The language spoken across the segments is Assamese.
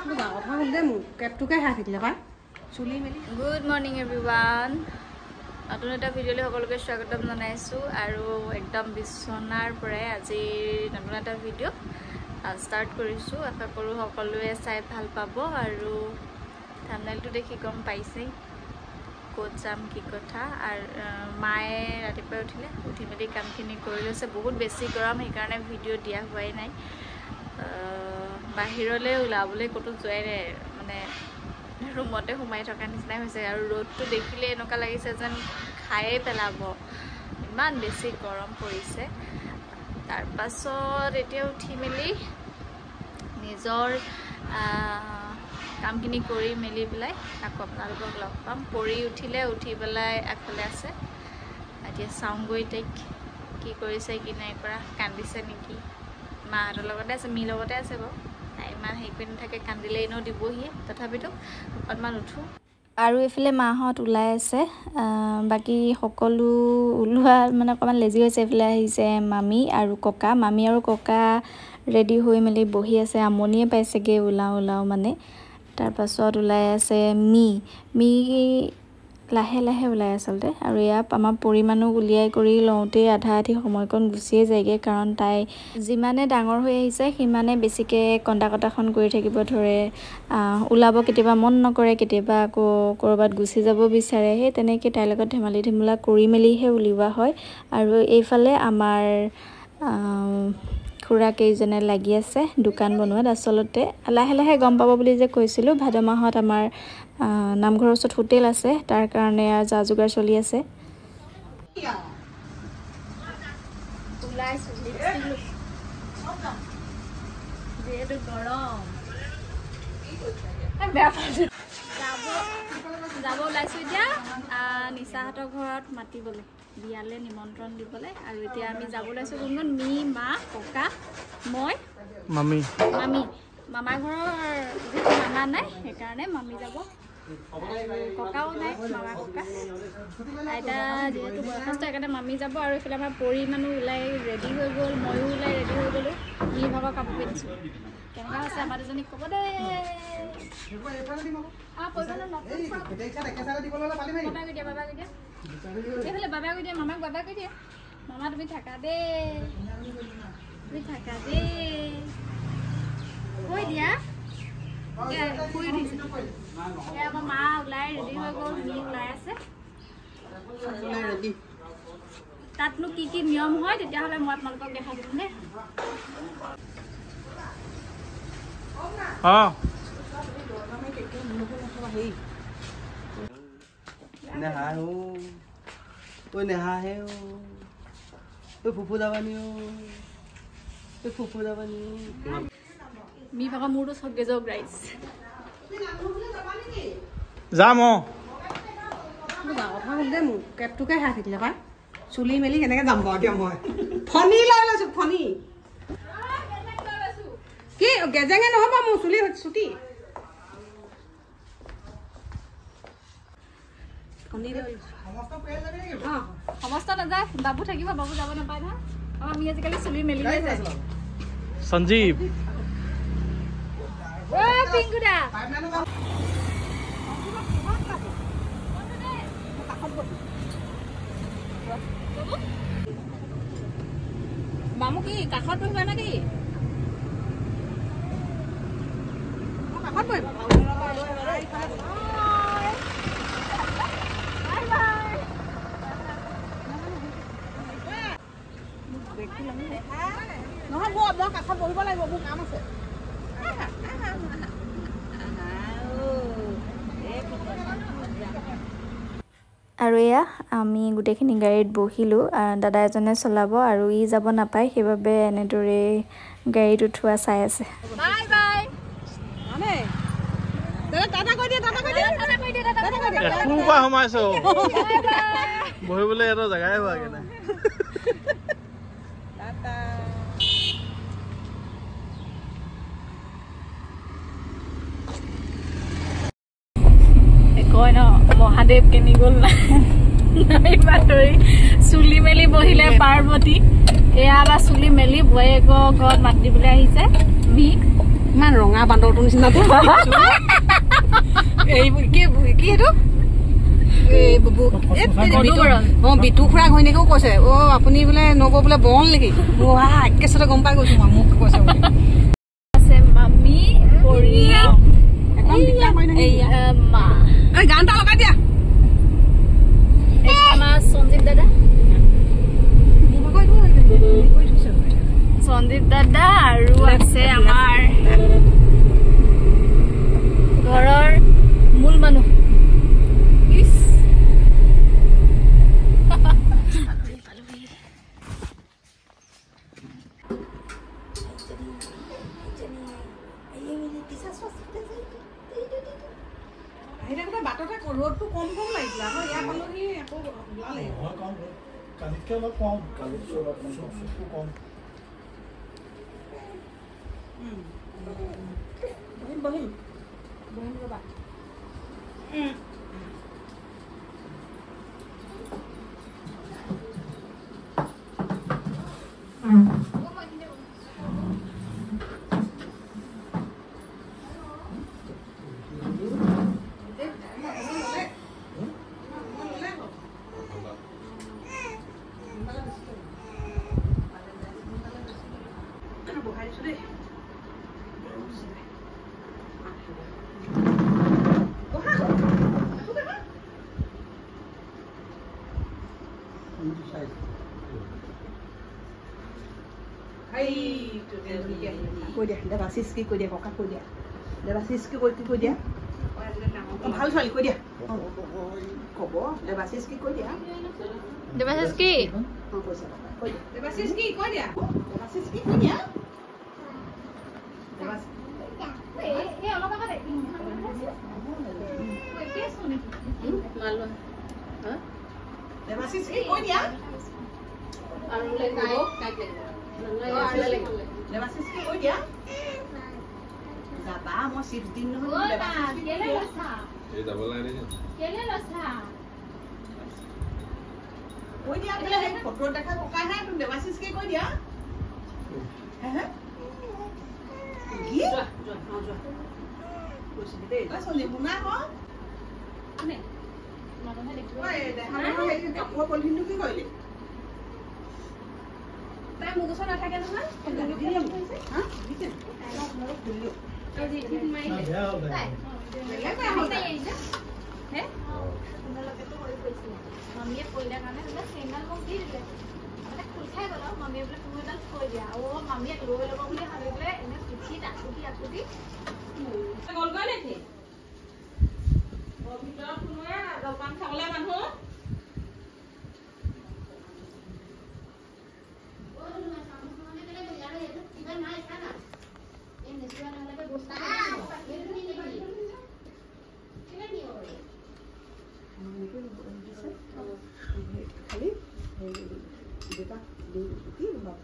Good morning everyone. নতুন এটা ভিডিঅ'লৈ সকলোকে স্বাগতম জনাইছো আৰু একদম বিছনাৰ পৰা আজি নতুন এটা ভিডিঅ' ষ্টাৰ্ট কৰিছো। আশা কৰো সকলোৱে চাই ভাল পাব আৰু থাম্বনেইলটো দেখি গম পাইছে ক'ত যাম কি কথা। আৰু মায়ে ৰাতিপুৱা উঠি মেলি কামখিনি কৰি লৈছে। বহুত বেছি গৰম সেইকাৰণে ভিডিঅ' দিয়া হোৱাই নাই। বাহিৰলৈ ওলাবলৈ ক'তো যোৱাই নাই, মানে ৰুমতে সোমাই থকা নিচিনাই হৈছে আৰু ৰ'দটো দেখিলে এনেকুৱা লাগিছে যেন খায়ে পেলাব, ইমান বেছি গৰম পৰিছে। তাৰপাছত এতিয়া উঠি মেলি নিজৰ কামখিনি কৰি মেলি পেলাই আকৌ আপোনালোকক লগ পাম। পৰি উঠিলে, উঠি পেলাই আগফালে আছে। এতিয়া চাওঁগৈ তাইক কি কৰিছে কি নাই কৰা, কান্দিছে নেকি। মাহঁতৰ লগতে আছে, মিৰ লগতে আছে বাৰু। তাই ইমান হেৰি কৰি নাথাকে, কান্দিলে এনেও দিবহিয়ে, তথাপিতো অকণমান উঠোঁ। আৰু এইফালে মাহঁত ওলাই আছে, বাকী সকলো ওলোৱা মানে অকণমান লেজি হৈছে। এইফালে আহিছে মামী আৰু ককা। মামী আৰু ককা ৰেডি হৈ মেলি বহি আছে, আমনিয়ে পাইছেগৈ ওলাওঁ মানে। তাৰপাছত ওলাই আছে মি লাহে লাহে ওলাই আচলতে। আৰু ইয়াত আমাৰ পৰিমাণো উলিয়াই কৰি লওঁতে আধা আধি সময়কণ গুচিয়ে যায়গৈ, কাৰণ তাই যিমানে ডাঙৰ হৈ আহিছে সিমানে বেছিকৈ কটাখন কৰি থাকিব ধৰে। ওলাব কেতিয়াবা মন নকৰে, কেতিয়াবা আকৌ ক'ৰবাত গুচি যাব বিচাৰে। সেই তেনেকৈ তাইৰ লগত ধেমালি ধুমুলা কৰি মেলিহে উলিওৱা হয়। আৰু এইফালে আমাৰ খুৰা কেইজনে লাগি আছে দোকান বনোৱাত। আচলতে লাহে লাহে গম পাব বুলি যে কৈছিলোঁ, ভাদ মাহত আমাৰ নামঘৰৰ ওচৰত হোটেল আছে, তাৰ কাৰণে যা যোগাৰ চলি আছে। যিহেতু গৰম যাব ওলাইছোঁ এতিয়া নিচাহঁতৰ ঘৰত মাতিবলৈ, বিয়ালৈ নিমন্ত্ৰণ দিবলৈ। আৰু এতিয়া আমি যাব ওলাইছোঁ কোন মি, মা, ককা, মই, মামী। মামাৰ ঘৰৰ যিহেতু মামা নাই সেইকাৰণে মামী যাব, ককাও নাই, মামা ককা। আইতা যিহেতু বয়সস্থ সেইকাৰণে মামী যাব। আৰু এইফালে আমাৰ পৰিমাণো ওলাই ৰেডি হৈ গ'ল, ময়ো ওলাই ৰেডি হৈ গ'লোঁ। মি ভাগৰ কাপোৰ পিন্ধিছোঁ। কেনেকুৱা হৈছে আমাৰ দুজনীক ক'ব দেই। এইফালে বাবা কৈ দিয়া, মামাক বাবা কৈ দিয়া। মামা তুমি থাকা দেই, কৈ দিয়া। শুই উঠিছে আমাৰ মা ওলাই ৰেডি হৈ গ'ল, মি ওলাই আছে। তাতনো কি কি নিয়ম হয় তেতিয়াহ'লে মই আপোনালোকক দেখাই দিম দেই। মি ভাগৰ মোৰটো চকে যাওক ৰাইজ যাম। মোৰ কেপটোকে খাই থাকিলে পাই চুলি মেলি কেনেকে যাম বাৰু এতিয়া। মই ফণী লৈ লৈছো, ফণী কি গেজেঙে নহ'ব, মোৰ চুলি চুটি। সমস্ত নাযায়, বাবু থাকিব, বাবু যাব নাপায় নহয়। আমি আজিকালি চুলি মেলি যায় সঞ্জীৱ পিংকুদা। মামু কি কাষত বহিবা নেকি? কাষত বহিবা। নহয় মই কাষত বহিব লাগিব, মোৰ কাম আছে। আৰু এয়া আমি গোটেইখিনি গাড়ীত বহিলোঁ। দাদা এজনে চলাব আৰু ই যাব নাপায়, সেইবাবে এনেদৰে গাড়ীত উঠোৱা চাই আছে। সোমাইছো বহিবলৈ এটা জেগাই হোৱাগে নাই। কয় ন মহাদেৱ কেনি গ'ল নাই বাতৰি। চুলি মেলি বহিলে পাৰ্বতী, এয়া চুলি মেলি বৌয়েকৰ ঘৰত মাত দিবলৈ আহিছে মিক। ইমান ৰঙা বান্দৰটোৰ নিচিনাটো এই কি এইটো বিটু খুৰা ঘৈণীয়েকেও কৈছে আপুনি বোলে নব বোলে বল নেকি একেচতে গম পাই গৈছো মই মোক কৈছে গান এটা লগাই দিয়া সঞ্জীৱ দাদা সঞ্জীৱ দাদা আৰু আছে আমাৰ ঘৰৰ মূল মানুহ বাটতে ৰ'দটো কম কম লাগিছিলে আকৌ ইয়াত পালোহি আকৌ ওলালে কালিতকৈ অলপ কম কালিতকৈ অলপ কম বহিম ৰ'বা কৈ দিয়া দেৱাশিষ কি কৈ দিয়া ককাক কৈ দিয়া দেৱাশিষ কি কৈ দিয়া ভাল ছোৱালী কৈ দিয়া ক'ব দেৱাশিষ কি কৈ দিয়া দেৱাশিষ কি দেৱাশিষ কি কৈ দিয়া দেৱাশিষ কি কৈ দিয়া দেৱাশিষ কি কৈ দিয়া দেৱাশিষ কি কৈ দিয়া যাবা মই চিট দিম নহয় কৈ দিয়া ফটো দেখা ককাইহে দেৱাশিষ কি কৈ দিয়া কাপোৰ পলিথিনটো কি কৰিলি তাই মোৰ ওচৰত নাথাকে নহয় মামীয়ে পৰিলে কাৰণে চেইনডাল মোক দি দিলে খোল খাই গ'ল আৰু মামীয়ে বোলে তুমি এডাল থৈ দিয়া আৰু মামীয়ে লৈ ল'ব বুলি ভাবি পেলাই এনে পিঠিত আকুটি গ'লগৈ নেকি ভিতৰত কোনোৱে জলপান খাবলৈ মানুহ খালি দেউতাক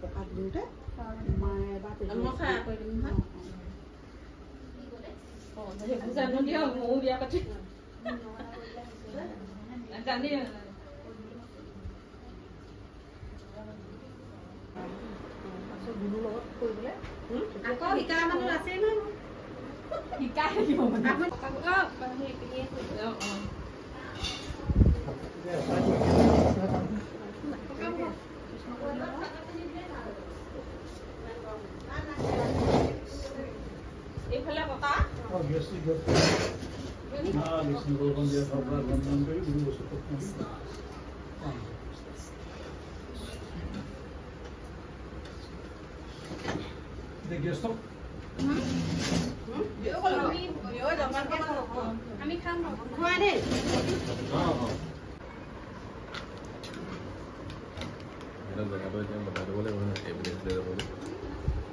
পকাত দিওঁতে মায়ে এবাৰ জানো দিয়ক ময়ো বিয়া পাতি জানি গুৰুৰ লগত কৰিবলৈ আকৌ শিকা মানুহ আছে নহয় শিকাই থাকিব এইফালে কটা আমি খাম খোৱা দেই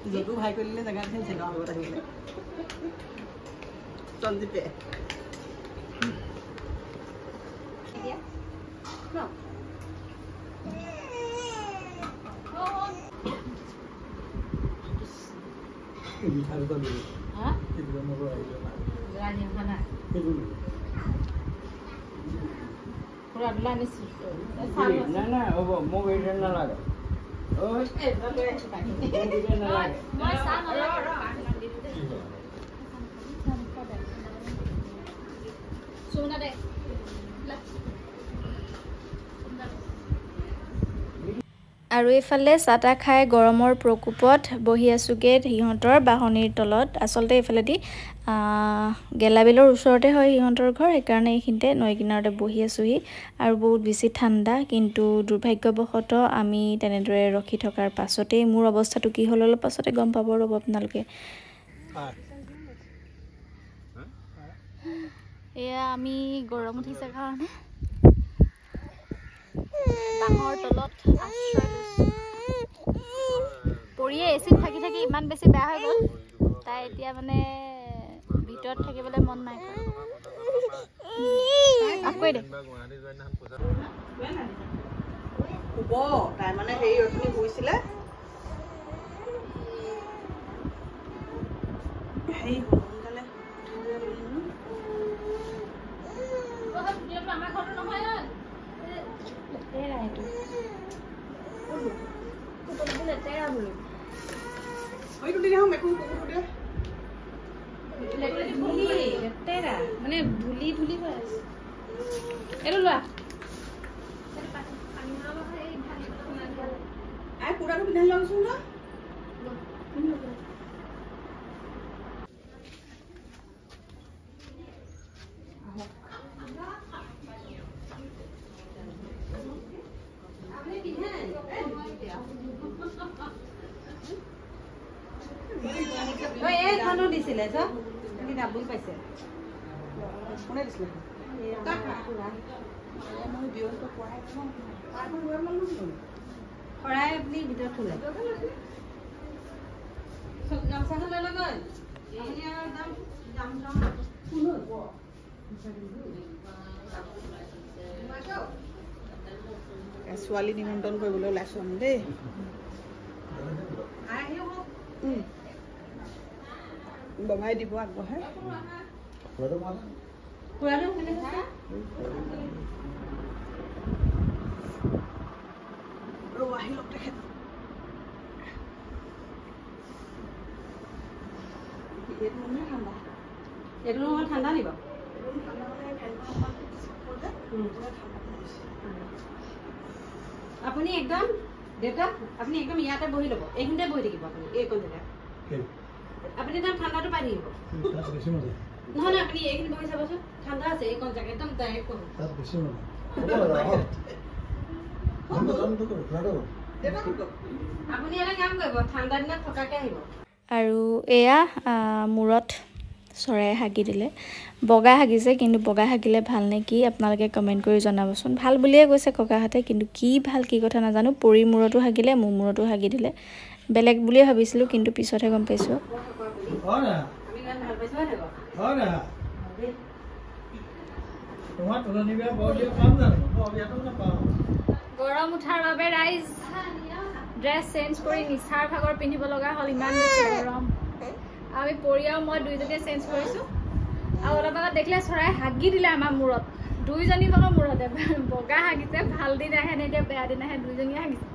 যদু ভাই কৰি দিলে জেগাখিনি জেগা লগত আহিলে সঞ্জীৱে না হ'ব মোক এইটো নালাগে মই চাম অলপ আৰু এইফালে চাটা খাই গৰমৰ প্ৰকোপত বহি আছোগে সিহঁতৰ বাহনিৰ তলত। আচলতে এইফালেদি গেলাবিলৰ ওচৰতে হয় সিহঁতৰ ঘৰ, সেইকাৰণে এইখিনিতে নৈ কিনাৰতে বহি আছোহি আৰু বহুত বেছি ঠাণ্ডা। কিন্তু দুৰ্ভাগ্যবশতঃ আমি তেনেদৰে ৰখি থকাৰ পাছতেই মোৰ অৱস্থাটো কি হ'ল অলপ পাছতে গম পাব ৰ'ব আপোনালোকে। এয়া আমি গৰম উঠিছে কাৰণে বাঁহৰ তলত আশ্ৰয় লৈছোঁ। পৰিয়ে এচিত থাকি থাকি ইমান বেছি বেয়া হৈ গ'ল, তাই এতিয়া মানে ভিতৰত থাকিবলৈ মন নাই কৰা। কৈ দে শুব তাই মানে হেৰি অথনি শুইছিলে হেৰি সোনকালে আমাৰ ঘৰটো নহয় লেতেৰা বোলো লেতেৰা মানে ধূলি ধূলি হৈ আছে। এইটো লোৱা পুৰাটো পিন্ধাই লওঁচোন ন। এইখনো দিছিলে ডাবুল পাইছে কোনে দিছিলে শৰাই আপুনি ভিতৰত থলে ছোৱালী নিমন্ত্ৰণ কৰিবলৈ ওলাইছো আমি দেই। বমাই দিব আগবঢ়াই আহি লওক তেখেত এইটো ঠাণ্ডা নিব আপুনি একদম দেউতা আপুনি একদম ইয়াতে বহি ল'ব, এইখিনিতে বহি থাকিব আপুনি এইকণ জেগা আপুনি একদম ঠাণ্ডাটো পাই থাকিব। নহয় নহয় আপুনি এইখিনি বহি চাবচোন ঠাণ্ডা আছে এইকণ জেগা একদম ডাইৰেক্ট আপুনি এটা কাম কৰিব ঠাণ্ডা দিনত থকাকে আহিব। আৰু এয়া মূৰত চৰাই হাগি দিলে, বগা হাগিছে, কিন্তু বগা হাগিলে ভাল নে কি আপোনালোকে কমেণ্ট কৰি জনাবচোন। ভাল বুলিয়ে কৈছে ককাহঁতে, কিন্তু কি ভাল কি কথা নাজানো। পৰিৰ মূৰতো হাগিলে, মোৰ মূৰতো হাগি দিলে। বেলেগ বুলিয়ে ভাবিছিলোঁ, কিন্তু পিছতহে গম পাইছোঁ। গৰম উঠাৰ বাবে ৰাইজ ড্ৰেছ চেঞ্জ কৰি নিচাৰ ভাগৰ পিন্ধিব লগা হ'ল, ইমান বেছি গৰম। আমি পৰিয়াল মই দুইজনীয়ে চেঞ্জ কৰিছোঁ। আৰু অলপ আগত দেখিলে চৰাই হাগি দিলে আমাৰ মূৰত, দুইজনী ভাগৰ মূৰতে বগা হাগিছে। ভাল দিন আহে নে এতিয়া বেয়া দিন আহে, দুইজনীয়ে হাগিছে।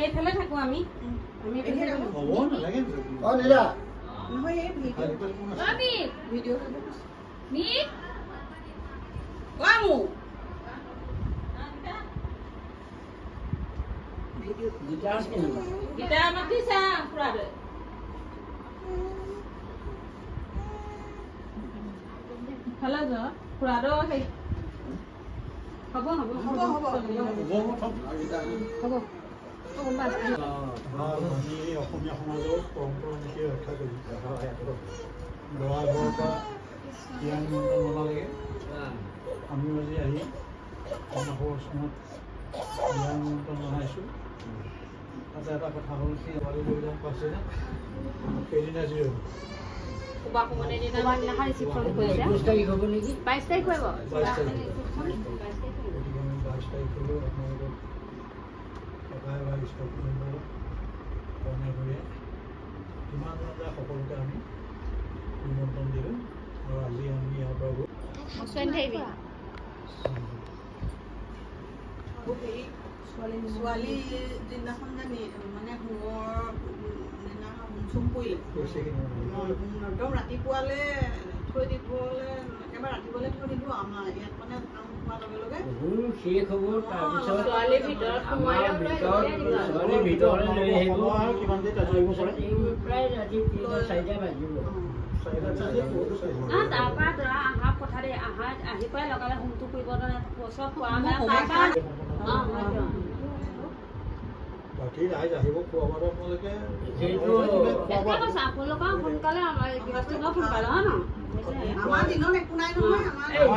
এইফালে থাকো আমি অসমীয়া সমাজৰ পৰম্পৰা নীতি ৰক্ষা কৰি ল'ৰা ঘৰৰ পৰা বিয়া নিমন্ত্ৰণ জনালেগে। আমিও আজি আহি অনুষ্ঠানত বিয়া নিমন্ত্ৰণ জনাইছোঁ। তাতে এটা কথা হ'ল কি আমাৰ লৈ পাইছে যে সেইদিনা যি হ'ব 22 তাৰিখ হ'ব নেকি? 22 তাৰিখ হ'ব। 22 তাৰিখলৈ আপোনালোকক ককাই বা ইষ্টকুটুম্ব কইনা ঘৰীয়া কিমানজন যায় সকলোকে আমি নিমন্ত্ৰণ দিলোঁ আৰু আজি আমি ইয়াৰ পৰা গৈ ছোৱালী দিনাখন মানে হোমৰ চুম পৰিলে একদম ৰাতিপুৱালৈ থৈ দিবলৈ একেবাৰে ৰাতিপুৱালৈ থৈ দিলোঁ আমাৰ ইয়াত মানে কাম হোৱাৰ লগে লগে শেষ হ'ব তাৰপিছত ছোৱালীৰ ভিতৰলৈ লৈ আহিব কিমান দেৰি লাগিব প্ৰায় ৰাতি 3-4টা বাজিব তাৰপৰা ধৰা আহা পথাৰে আহি পাই লগালে হোমটো কৰিব চব খোৱা বাকী ৰাইজ আহিব খোৱা বোৱাটো আপোনালোকে আপোনালোকৰ সোনকালে সোনকালে হয় ন আমাৰ দিনত একো নাই নহয়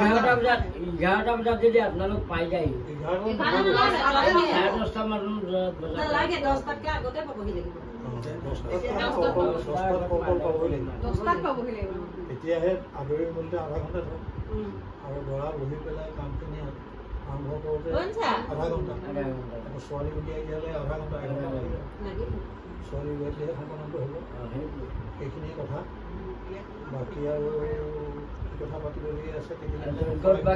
11টা বজাত যদি আপোনালোক পাই যায় 10:30 মান নালাগে 10টাতকৈ আগতে পাবহি লাগিব 10টাত পাবহি লাগিব এতিয়াহে আদৰি মূল্য আধা ঘণ্টা থয় আৰু দৰা বহি পেলাই কামখিনি আৰম্ভ কৰোঁতে আধা ঘণ্টা ছোৱালী উলিয়াই দিয়ালে আধা ঘণ্টা 1 ঘণ্টা লাগিব ছোৱালী উলিয়াই দিলে সম্পূৰ্ণটো হ'ব সেইখিনিয়ে কথা বাকী আৰু কথা পাতিবলগীয়া আছে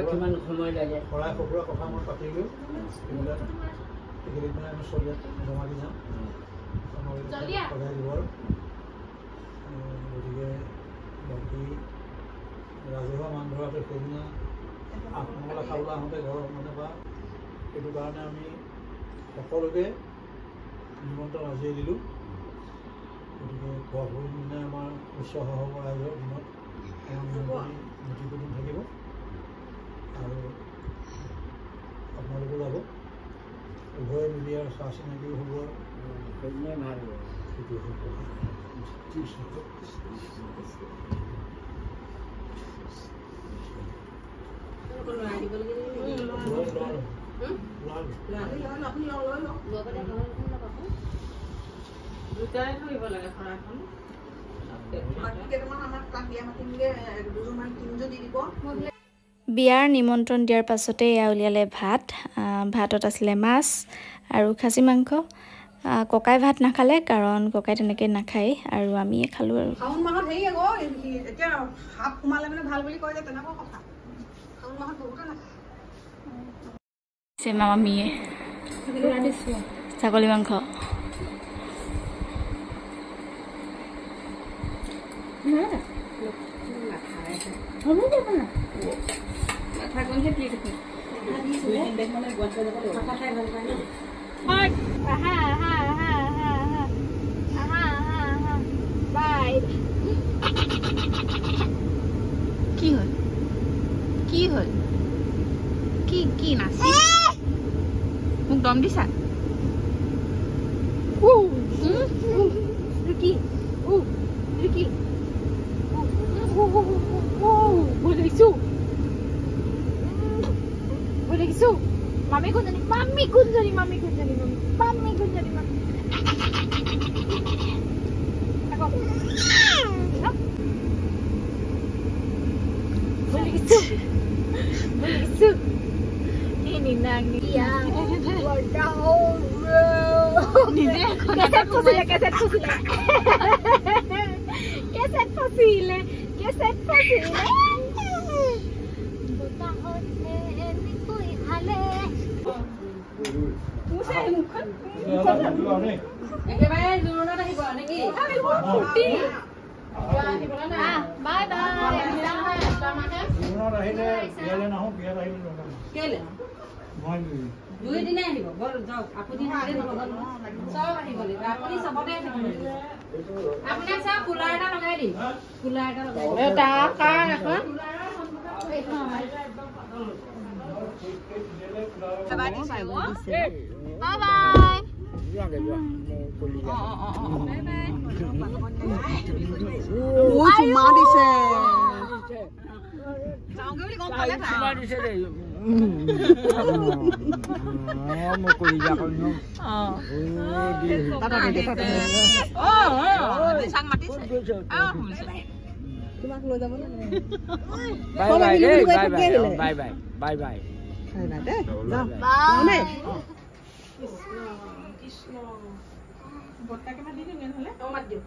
কিমান সময় লাগে শৰাই সঁফুৰা কথা মই পাতিলোঁ এইবিলাক এইকেইদিন মানে আমি চলিয়াত জমা দি যাম সদায় দিব আৰু গতিকে বাকী ৰাজহুৱা মান ধৰাটো সেইদিনা 8 মঙলা খাবলৈ আহোঁতে ঘৰৰ মানে বা সেইটো কাৰণে আমি সকলোকে নিমন্ত্ৰণ আজিয়ে দিলোঁ গতিকে খোৱা ভৰি দিনাই আমাৰ উচ্চ সহযোগ ৰাইজৰ দিনত নীতি কুটুম থাকিব আৰু আপোনালোকো যাব উভয়ে মিলি আৰু চাহ চিনাকিও হ'ব সেইদিনাই ভাল হ'ব সেইটো বিয়াৰ নিমন্ত্ৰণ দিয়াৰ পাছতে এয়া উলিয়ালে ভাত ভাতত আছিলে মাছ আৰু খাচী মাংস ককাই ভাত নাখালে কাৰণ ককাই তেনেকৈ নাখায় আৰু আমিয়ে খালোঁ আৰু শাওণ মাহত হেৰি আকৌ এতিয়া সাপ সোমালে মানে ভাল বুলি কয় যে তেনেকুৱা কথা শাওণ মাহত বহুতে নাখায় মামীয়ে ছাগলী মাংস কি হ'ল কি হ'ল কি কি নাচি মোক দম দিছা কি কি দেখিছো মামী কোনজনী একেবাৰে জোৰণত আহিব নেকি বাই বাই 2 দিনে আহিব যাওক আপুনি চব আহিব লাগিব আপুনি চবতে আপোনাক চাওক কুলাৰ এটা লগাই দিম কুলাৰ এটা লগাই বাই বাই আহিবা দেই যাওঁ যাওঁ দেই কৃষ্ণ বৰ্তাকে মাতি দিওঁ নহ'লে অঁ মাতি দিওঁ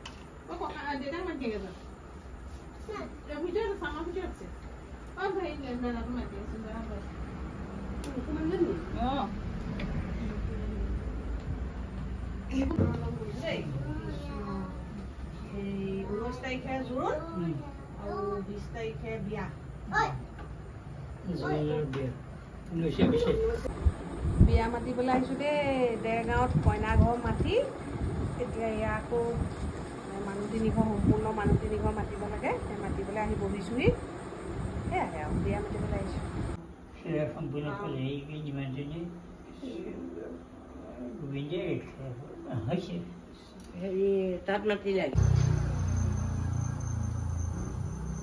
দেউতাক মাতি দিওঁ ভিতৰত চামৰ ভিতৰত আছে অঁ ভাই মেলাটো মাতি আছোঁ অকণমান জানি অঁ 19 তাৰিখে জোৰোণ আৰু 20 তাৰিখে বিয়া বিয়া মাতিবলৈ আহিছোঁ দেই দেৰগাঁৱত কইনা ঘৰ মাতি এতিয়া ইয়াৰ আকৌ মানুহ 3 ঘৰ সম্পূৰ্ণ মানুহ 3 ঘৰ মাতিব লাগে মাতিবলৈ আহি বহিছোঁহি সেয়াই আৰু বিয়া মাতিবলৈ আহিছোঁ হেৰি তাত মাতি লাগে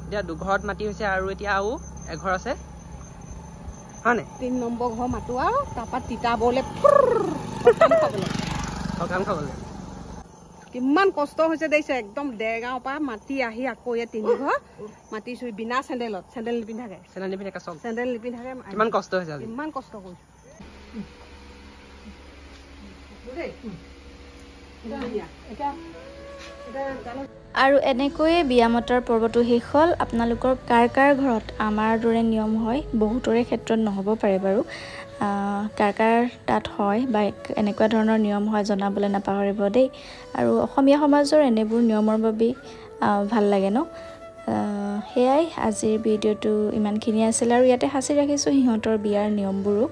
এতিয়া দুঘৰত মাটি হৈছে আৰু এতিয়া আৰু এঘৰ আছে হয়নে 3 নম্বৰ ঘৰ মাতো আৰু তাৰপৰা তিতাবৰলৈ সকাম খাবলৈ কিমান কষ্ট হৈছে দেখিছে একদম দেৰগাঁৱৰ পৰা মাতি আহি আকৌ এই 3 ঘৰ মাতিছোঁ বিনা চেণ্ডেলত চেণ্ডেল নিপিন্ধাকে চেণ্ডেল নিপিন্ধাকে কিমান কষ্ট হৈছে আজি ইমান কষ্ট কৰিছোঁ আৰু এনেকৈয়ে বিয়া মতাৰ পৰ্বটো শেষ হ'ল আপোনালোকৰ কাৰ কাৰ ঘৰত আমাৰ দৰে নিয়ম হয় বহুতৰে ক্ষেত্ৰত নহ'ব পাৰে বাৰু কাৰ কাৰ তাত হয় বা এনেকুৱা ধৰণৰ নিয়ম হয় জনাবলৈ নাপাহৰিব দেই আৰু অসমীয়া সমাজৰ এনেবোৰ নিয়মৰ বাবেই ভাল লাগে ন সেয়াই আজিৰ ভিডিঅ'টো ইমানখিনি আছিল আৰু ইয়াতে সাঁচি ৰাখিছোঁ সিহঁতৰ বিয়াৰ নিয়মবোৰো